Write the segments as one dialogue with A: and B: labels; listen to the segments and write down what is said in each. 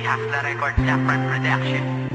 A: have the record, Jaffran Production.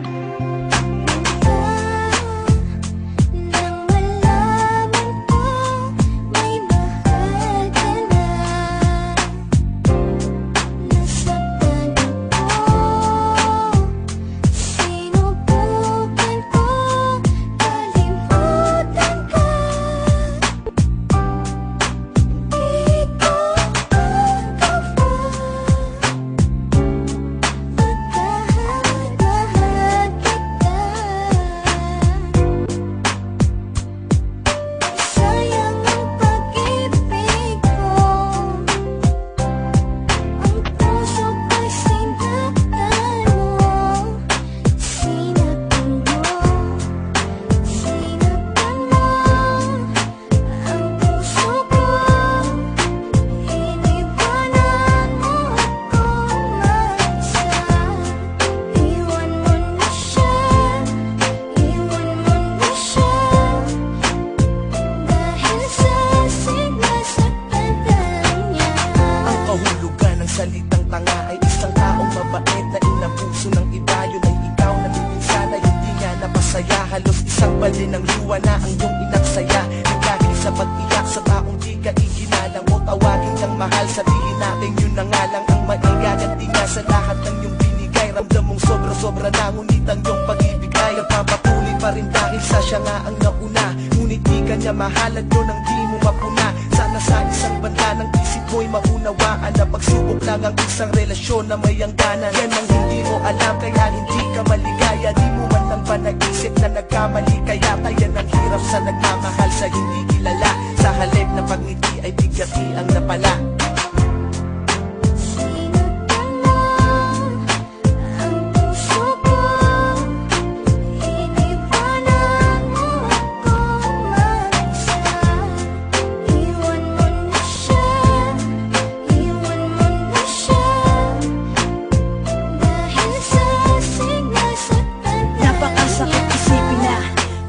B: Salitang tanga ay isang taong mabait na inabuso ng iba. Yun ay ikaw na minsan ay hindi nga napasaya. Halos isang balin ng luwa na ang iyong inaksaya. Nagdahil sa pag-iyak sa taong di ka iginalang mo. Tawagin kang mahal, sabihin natin yun na nga lang ang maigaganti nga sa lahat ng iyong binigay. Ramdam mong sobra-sobra na, ngunit ang iyong pag-ibig ay nagpapatuloy pa rin dahil sa siya nga ang nauna. Ngunit di ka niya mahal at yun ang di mo mapuna. Sana sa isang banda ng isip mo'y maunawaan na pagsubok lang ang isang relasyon na may hangganan. Yan ang hindi mo alam kaya hindi ka maligaya. Di mo man lang ba nag-isip na nagkamali, kaya yan ang hirap sa nagmamahal sa hindi kilala. Sa halip na pagngiti ay bigati ang napala.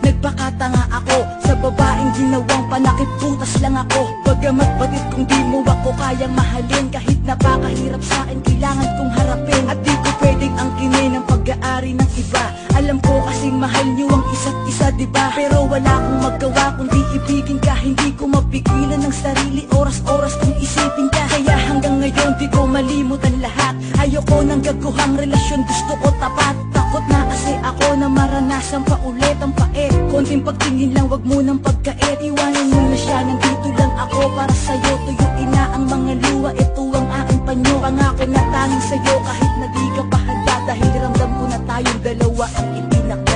C: Nagpakatanga ako sa babaeng ginawang panakip, butas lang ako. Bagamat batid kung di mo ako kayang mahalin, kahit napakahirap sa akin kailangan kong harapin. At di ko pwedeng angkinin ang pag-aari ng iba. Alam ko kasing mahal niyo ang isa't isa, diba? Pero wala akong magawa kundi ibigin ka. Hindi ko mapigilan ng sarili, oras-oras kong isipin ka. Kaya hanggang ngayon di ko malimutan lahat. Ayoko ng gaguhang relasyon, gusto ko tapat. Takot na kasi ako na maranasan pa ulit ang pait. Konting pagtingin lang, wag mo nang pagkait. Iwanan mo na siya, nandito lang ako para sa'yo. Tuyuin na ang mga luha, ito ang aking panyo. Pangako na tanging sa'yo kahit na di ka pa handa. Dahil ramdam ko na tayong dalawa ang itinakda.